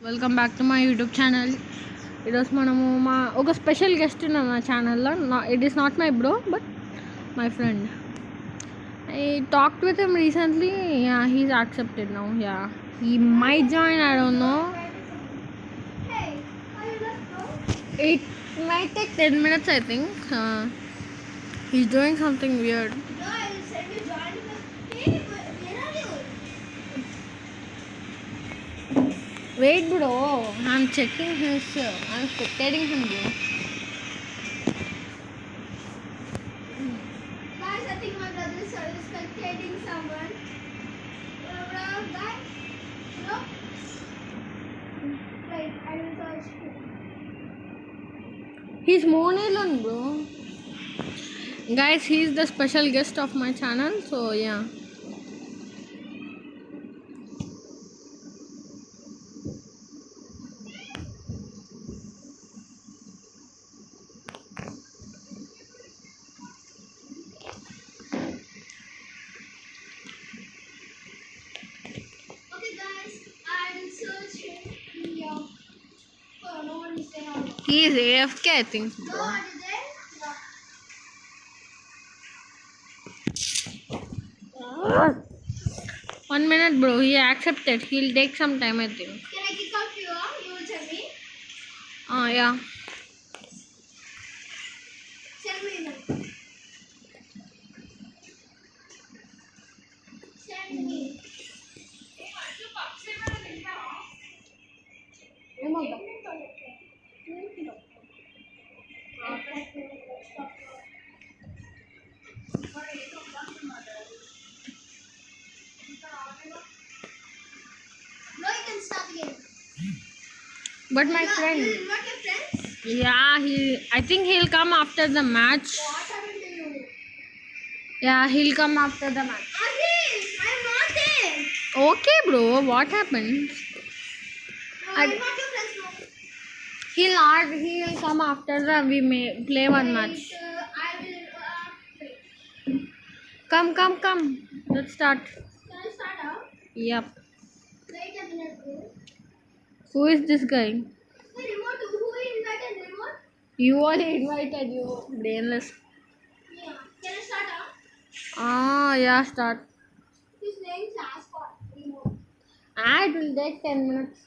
Welcome back to my YouTube channel. ఈరోజు మనము ఒక స్పెషల్ గెస్ట్ ఉన్నాం నా ఛానల్లో. It is not my bro but my friend. I talked with him recently. He's accepted now. He might join, I don't know. It might take 10 minutes, I think. He's doing something weird. Wait, bro. I'm checking his. I'm spectating him, bro. Guys, I think my brother is spectating someone. Guys, no. Right, I will search him. He's Monelon, bro. Guys, he's the special guest of my channel. So yeah. Okay, guys, I will search him. Yeah. Oh, no one is there. He is AFK, I think, No bro. one is there. Yeah. 1 minute, bro. He accepted. He'll take some time, I think. Can I kick off you? You will tell me. Yeah. Send me now. Send me. No, you can start again. But my friend. You invite your friends? Yeah, I think he'll come after the match. What happened to you? Yeah, he'll come after the match. Aziz, I'm not there. Okay, bro. What happened? No, I'm not your friends now. He'll come after we may play one match. I will. Wait. Come. Let's start. Can I start out? Yep. Wait a minute, bro. Who is this guy? Hey, remote. Who invited remote? You already invited, you brainless. Yeah. Can I start out? Yeah, start. His name is Ascot. Remote. It will take 10 minutes.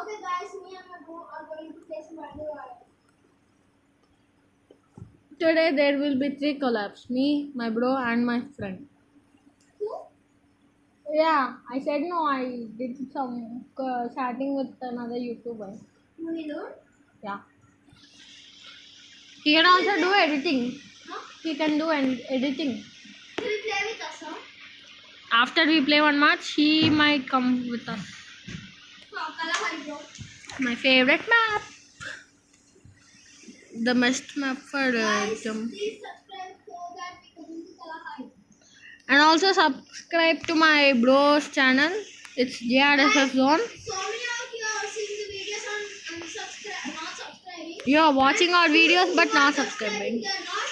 Okay, guys. Me and my bro are going to play some Mario. Today there will be 3 collabs. Me, my bro and my friend. Who? Yeah, I said no. I did some chatting with another YouTuber. Munilur? Yeah. He can also do editing. Huh? He can do editing. He will play with us, huh? After we play one match, he might come with us. Oh, Kalahari, bro. My favorite map. The best map for Guys, jump. please subscribe so that we can do Kalahari. And also subscribe to my bro's channel. It's JRSF Zone. So many of you are seeing the videos on unsubscribe, not subscribing. You are watching our videos And but who not are subscribing. They are not.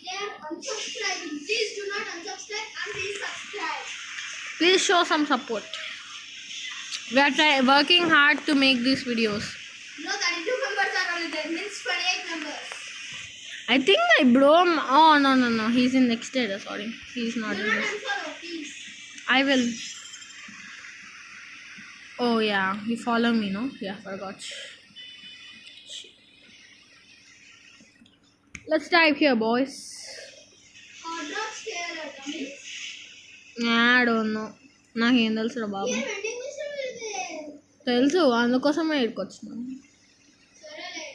They are unsubscribing. Please do not unsubscribe and please subscribe. Please show some support. We are working hard to make these videos. No, 32 members are already there. Means 28 members. I think my bro. Oh no. He's in next area. Sorry, he's not Do in not this. unfollow, please. I will. Oh yeah, he follow me, no? Yeah, forgot. Let's dive here, boys. Drop scare at means. I don't know. నాకేం తెలుసురా బాబు. Here vending machine will be there. తెలుసు, అందుకోసమే ఇక్కడికి వచ్చినాను. సరేలే.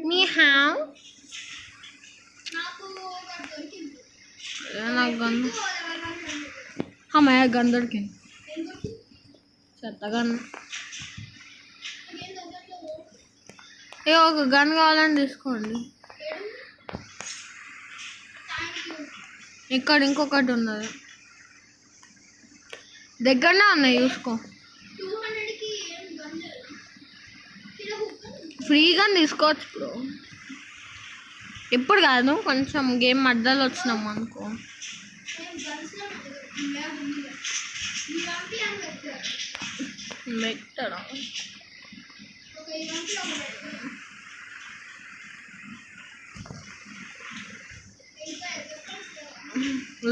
Me have నాకు ఒకటి దొరికింది. నాకు గన్ ఎవరు దొరికింది? అమ్మాయి గన్ దొరికింది. ఏం దొరికింది? చెత్తగన్. ఏం దొరకట్లేదు. ఒక గన్ కావాలని తీసుకోండి. ఏడు? Thank you. ఇక్కడ ఇంకొకటి ఉన్నది, దగ్గరనే ఉన్నాయి, చూసుకో. 200కి ఏం గన్ లేదు. ఇలా హుక్ ఉంది. ఫ్రీగా తీసుకోవచ్చు బ్రో. ఇప్పుడు కాదు, కొంచెం గేమ్ మధ్యలో వచ్చినాం అనుకో. నేను గన్స్ లో ల్యాబ్ ఉంది. Empty and vector. Vector. Okay, empty and vector.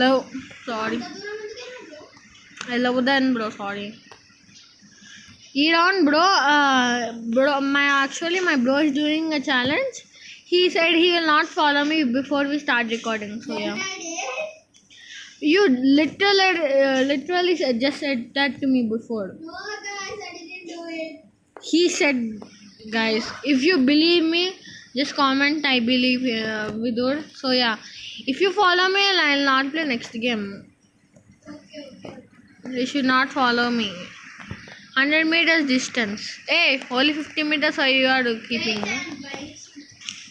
Love. Sorry. అంత దూరం ఎందుకైనా bro? I love that, bro. Sorry. Eat on, bro. My bro is doing a challenge. He said he will not follow me before we start recording. So yeah. You literally just said that to me before. No guys, I didn't do it. He said, guys, if you believe me, just comment I believe Vidur. So yeah, if you follow me, I'll not play next game. Okay. You should not follow me. 100 meters distance. Hey, only 50 meters are you are keeping. Wait and bikes.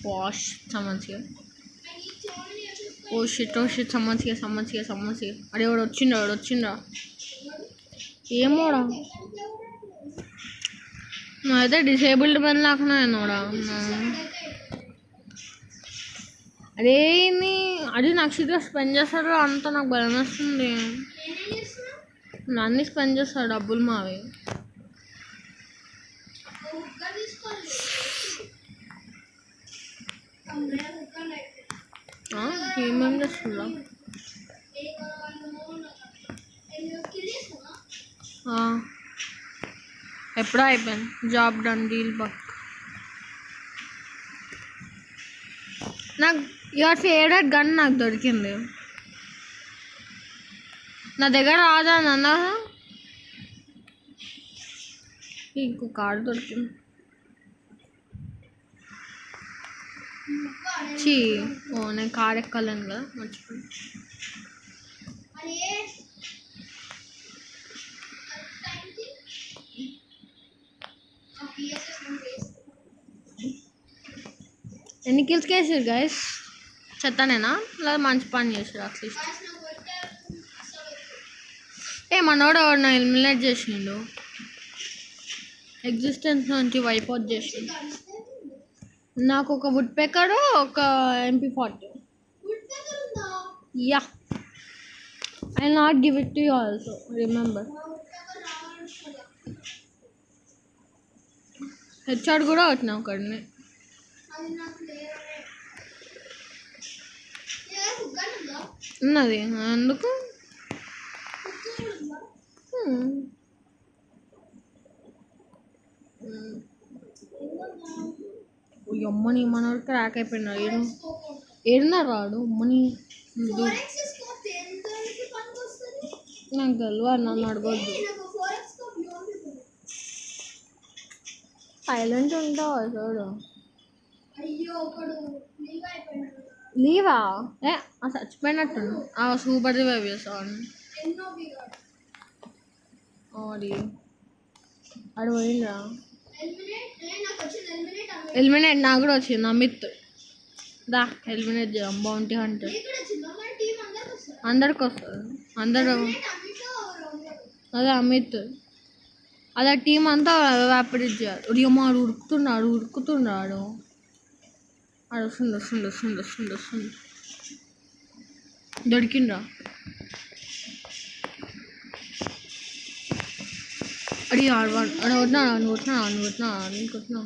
Wash. Someone's here. I need so many exercises. Oh shit. Someone's here. అరే వాడు వచ్చిండ్రా ఏమోడా నువ్వైతే disabled పని లాకున్నా NUDA అదే అది నక్షత్ర spend చేస్తాడు అంతా నాకు భయం వేస్తుంది. నేనేం చేస్తున్నా? అన్నీ స్పెండ్ చేస్తాడు డబ్బులు మావి. హుక్కర్ తీసుకోండి. అమ్మే హుక్కర్ అయితే. ఏమేం చేస్తుందా ఏ కొనవాళ్ళు ఎన్ని కిల్ చేస్తున్నా? ఎప్పుడో అయిపోయింది. జాబ్ డన్ డీల్ బక్. నాకు యువర్ ఫేవరెట్ గన్ నాకు దొరికింది. నా దగ్గర రాదా నాన్న ఇంకో కార్డు దొరికింది. నేను కార్ ఎక్కలేను కదా మర్చిపోయి. అరే ఎన్ని కిల్స్ చేసారు గైస్? చెత్తనేనా లేదా మంచి పని చేసారు అట్లీస్ట్? మనోడు ఎవరిన ఎలిమినేట్ చేసిండు, ఎగ్జిస్టెన్స్ నుంచి వైప్ అవుట్ చేసిండు. నాకు ఒక వుడ్ పెకరు ఒక MP40. Yeah, I not give it to you also, remember. HR కూడా వచ్చినా ఒకడిని. ఉన్నది ఎందుకు? అమ్మని మనోడు క్రాక్ అయిపోయినాడు. ఏడున్నారు వాడు అమ్మని. నాకు తెలియదు, నన్ను అడగొద్దు. సైలెంట్ ఉంటావా చూడు. లీవా? చచ్చిపోయినట్టు సూపర్ రివైవ్ చేస్తాను. ఆడు పోయిండ్రా. ఎలిమినేట్ నాకు కూడా వచ్చింది. అమిత్ దా ఎలిమినేట్ చేద్దాం. బౌంటీ హంటర్ అందరికి వస్తుంది. అందరు అదే అమిత్ అదే టీం అంతా వ్యాపరేట్ చేయాలి. ఉడియమ్మ ఆడు ఉరుకుతున్నాడు. ఆడు వస్తుంది. దొరికిండ్రా. అడి కొట్టినా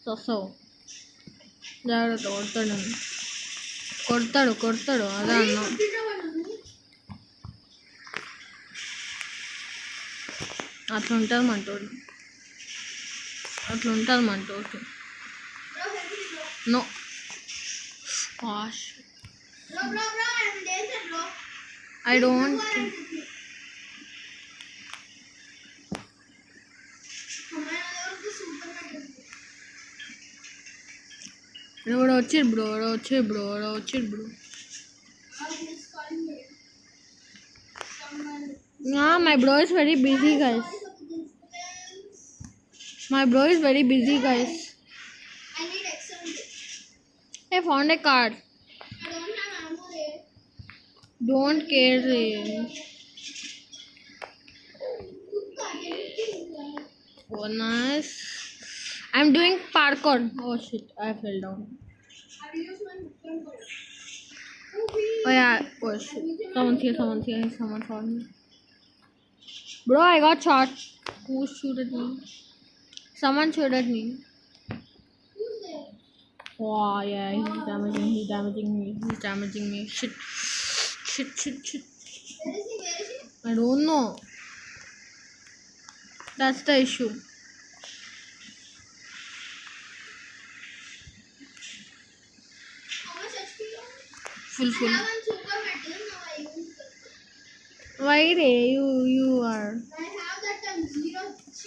వస్తావు జాగ్రత్త. కొడతాడు అదే అన్నా. అట్లా ఉంటుంది మంటోడు. No wash I don't. ఎవడో వచ్చిరు bro. My bro is very busy, guys. I need XM. I found a card. I don't have ammo there. Don't care. Oh, nice. I'm doing parkour. Oh shit, I fell down. I will use my weapon for it. Oh yeah, oh shit. Someone's here, someone saw me. Bro, I got shot. Who shoot at me? Someone shoot at me. Who's there? Oh yeah, he's damaging me. Shit. Where is he? I don't know. That's the issue. How much HP you have? Full. I have one super metal, now I use it. Why re? You are. I have that 20 HP.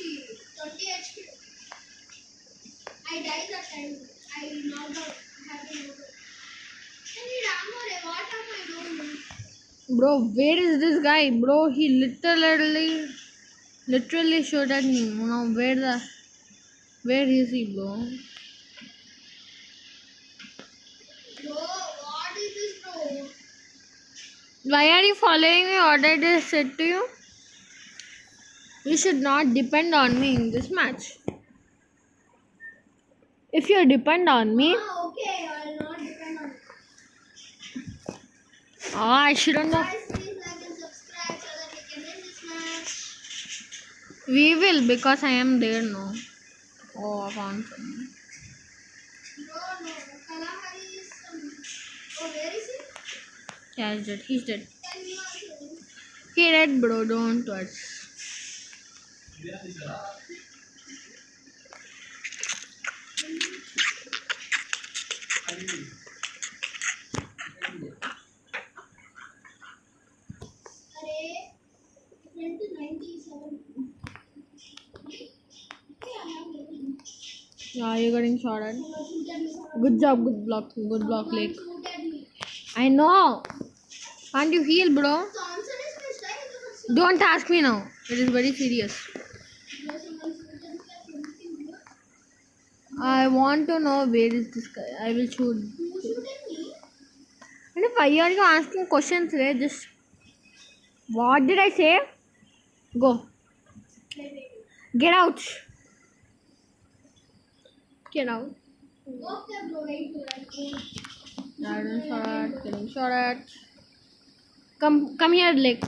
I died that time. I knocked out. Have to knock out. I need ammo. What am I doing? Bro, where is this guy? Bro, he literally shot at me. Now where is he, bro? Bro, what is this, bro? Why are you following me? What I just said to you? You should not depend on me in this match. If you depend on me, Okay, I'll not depend on it. I shouldn't have. Guys, please like and subscribe so that we can win this match. We will because I am there now. Oh, I found someone. No. Kalahari is Oh, where is he? Yeah, he's dead. Tell me also. He dead, bro. Don't touch. Array, it went to 97. Okay, I have it. Yeah, you're getting shot at. Someone shooted me. Good job, good block, Lake. Someone shooted me. I know. Can't you heal, bro? Thompson is my style. Don't ask me now. It is very serious. Someone shooted me like anything. I want to know where is this guy. I will shoot. Who shooted me? And why are you asking questions, Ray? Just what did I say? Go. Get out. Get out. Okay, bro, wait till I go. Getting shot at. Come here, Lake.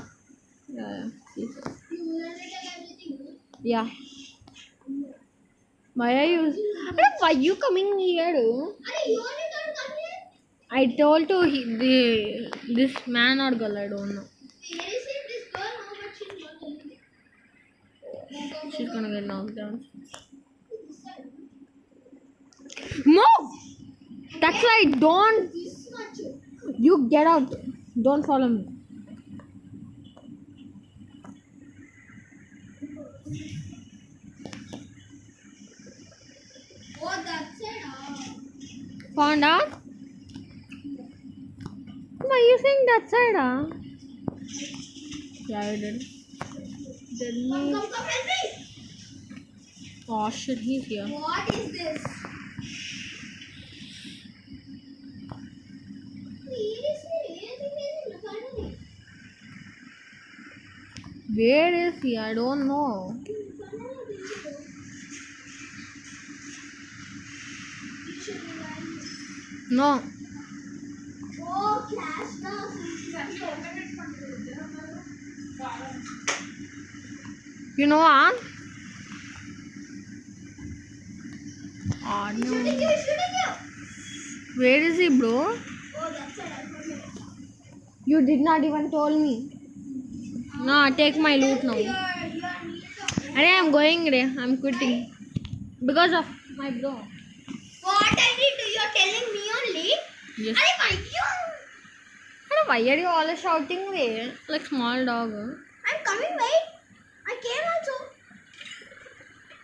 Yeah. You learned everything. Yeah. Why are you coming here? Are you only don't come here? I told you this man or girl, I don't know. Where is it? This girl, how much she's not telling me. She's gonna get knocked down. This side. Move! That's right, don't. This much. You get out. Don't follow me. Oh, that's it. Found out? Why are you saying that side, Yeah, I did. Come, help me. Oh shit, he's here. What is this? Where is he? I don't know. No. Oh, class now. You know what? Oh no. Shooting you. Where is he, bro? Oh, that's it. I forgot. You did not even told me. No, take my loot now. You are near the. Arey, I'm going, Ray. I'm quitting. Because of my bro. What I did? You are telling me only? Yes. Arey, Why are you always shouting, Ray? Like small dog. I'm coming, wait. I came also.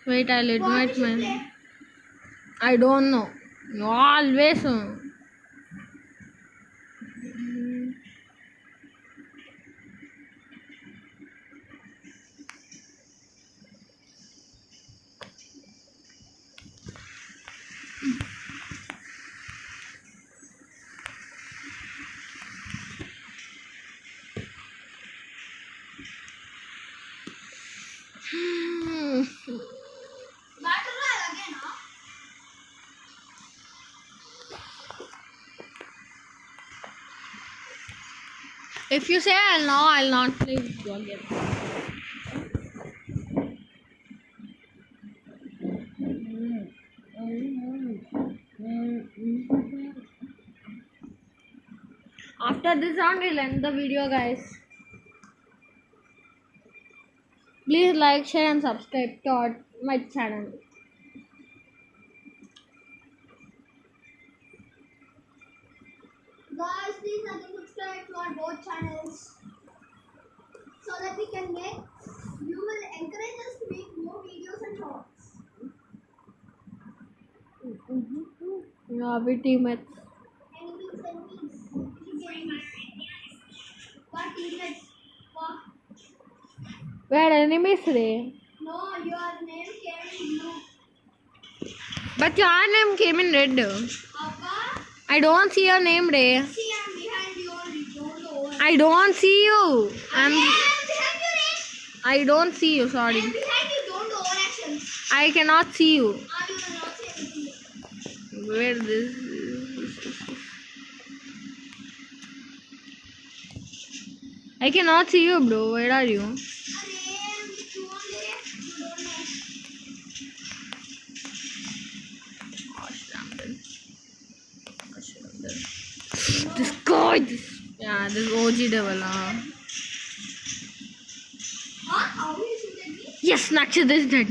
Wait, I'll admit What did you my. play? I don't know. You always. Battle Royale again, huh? If you say I'll not play with you again. After this round, we'll end the video, guys. Please like, share, and subscribe to my channel. Guys, please like and subscribe to our both channels so that we can make. You will encourage us to make more videos and shorts. Yeah, we teammates. Enemies. What teammates? What? Where enemies today? No, your name came in blue. But your name came in red. Appa, I don't see your name, Ray. see, I'm behind you only. Don't go over. I don't see you. I'm behind you, Ray. I don't see you. Sorry. I'm behind you. Don't do overactions. I cannot see you. You cannot say anything. Where this? I cannot see you, bro. Where are you? Arey, I'm with you only. You don't know. This guy. Yeah, this OG devil. Huh? How will you shoot at me? Yes, Nakshit is dead.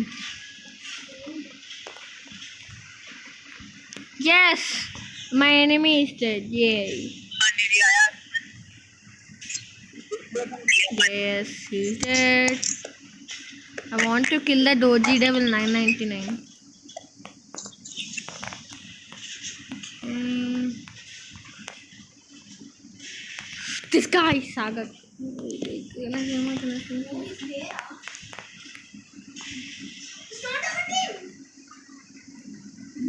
Yes, my enemy is dead. Yay. Yes, he's dead. I want to kill that OG devil 999. This guy, Sagar. He's there. It's not our team.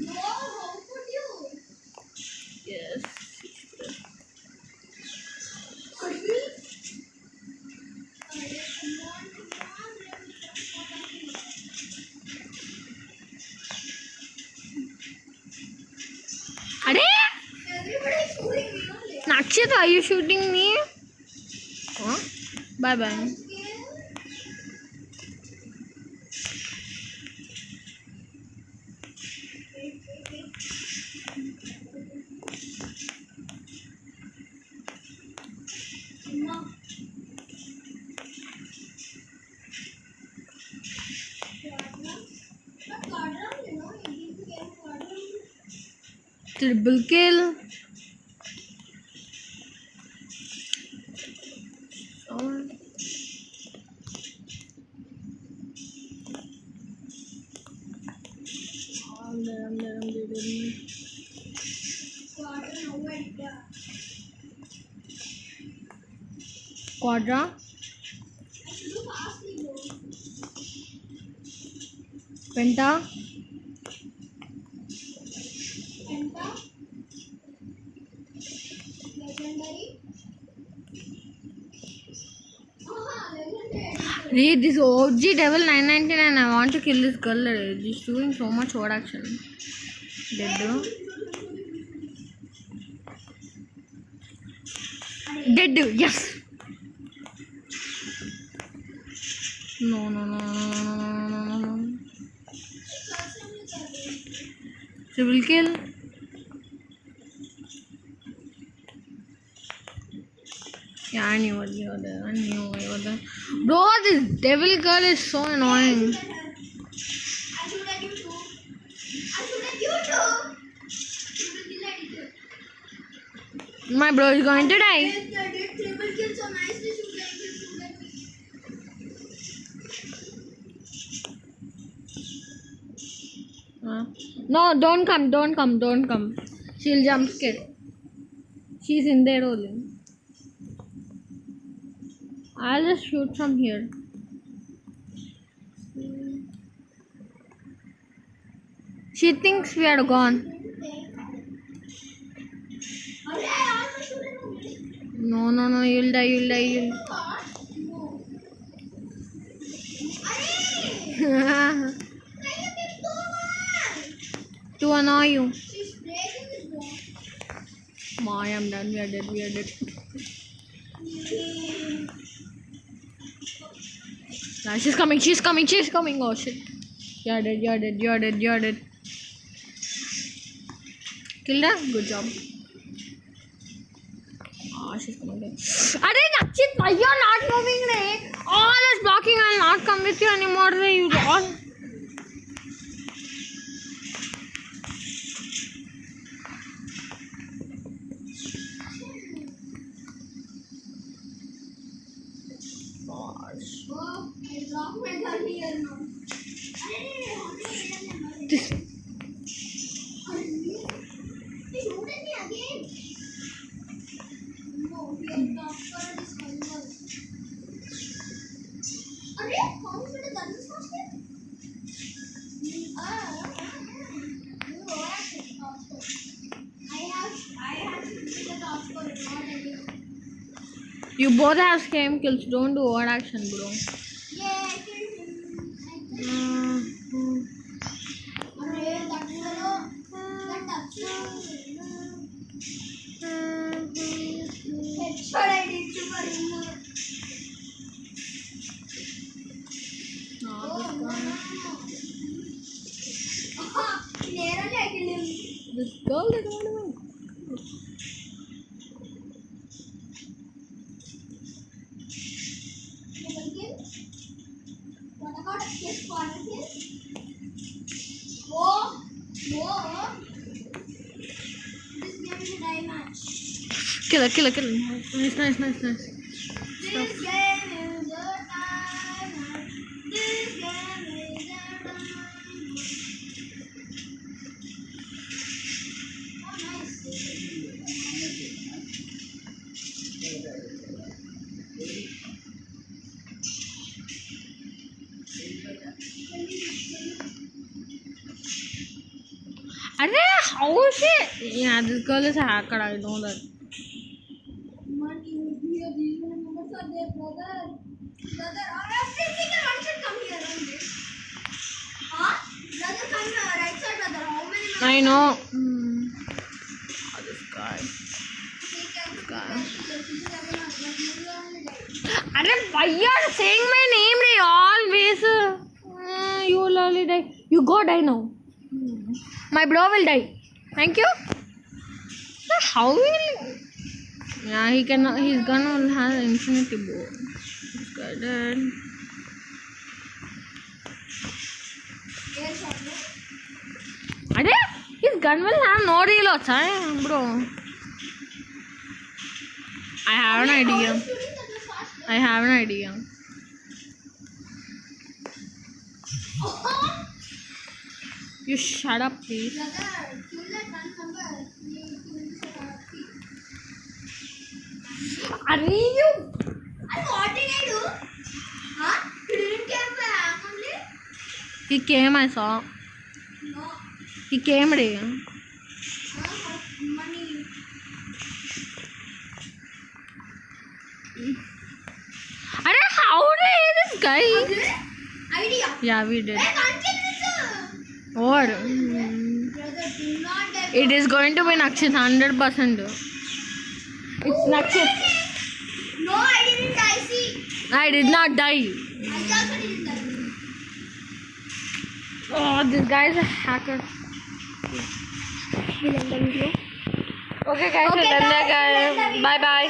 No, how could you? Yes. Could we? Are Everybody's shooting me only. Nakshit, are you shooting me? Huh? Bye bye. Triple kill. Quadra. Penta. Legendary. Read this OG devil 999. I want to kill this girl. She's doing so much odd action. Dead. Dead. Yes. No. Triple kill. Yeah, I knew you were there. Bro, this devil girl is so annoying. I shoot at you too. My bro is going to die. Yes, they did triple kill so nicely. Shoot at me. No, don't come. She'll jump scare. She's in there only. I'll just shoot from here. She thinks we are gone. No, you'll die. To annoy you. She's breaking this door. I am done. We are dead. You Nah, she's coming. She's coming. She's coming. Oh shit! You're dead. You're dead. You're dead. You're dead. Killed her. Good job. Oh, she's coming back. Arey Nakshit, why you're not moving, Ray? All is blocking. I'll not come with you anymore, Ray. You all. Oh, I dropped my gun here now. This. He shot at me again. No, he has transferred his gun. Arey, how is it a gun faster? You overacted, transfer. I have to do the transfer, not anyone. You both have scam kills. Don't do overaction, bro. Yeah, I killed him. Arey, that fellow, that headshot I did to Marina. Narrowly I killed him. This girl that went away. What about his corner kill? Whoa! This game is a die match. Kill her. Nice. This game is a die match. This game is a die match. Oh, nice. Arey, how is it? Yeah, this girl is a hacker. I know that. Money, here, these numbers are there, brother. I have thinking that one should come here on this. Huh? Brother, come here, right side, brother. How many numbers? I know. Oh, this guy. Arey, why you're saying my name, Ray? Always. You will only die. You go die now. My bro will die. Thank you. How will? Yeah, he cannot. His gun will have infinity bow. This guy dead. Arey, his gun will have no reloads, bro. I have an idea. You shut up, please. Brother, kill that one number. Arey, you. And what did I do? Huh? You didn't care for ham only? He came, I saw. No. He came, Ray. Money. Arey, how did this guy? Idea. Yeah, we did. I can't kill this. What? Brother, do not get. It is going to be Nakshit, 100%. It's Nakshit. No, I didn't die. See, I did not die. I also didn't die. Oh, this guy is a hacker. Okay, guys, we're done there, guys. Bye bye.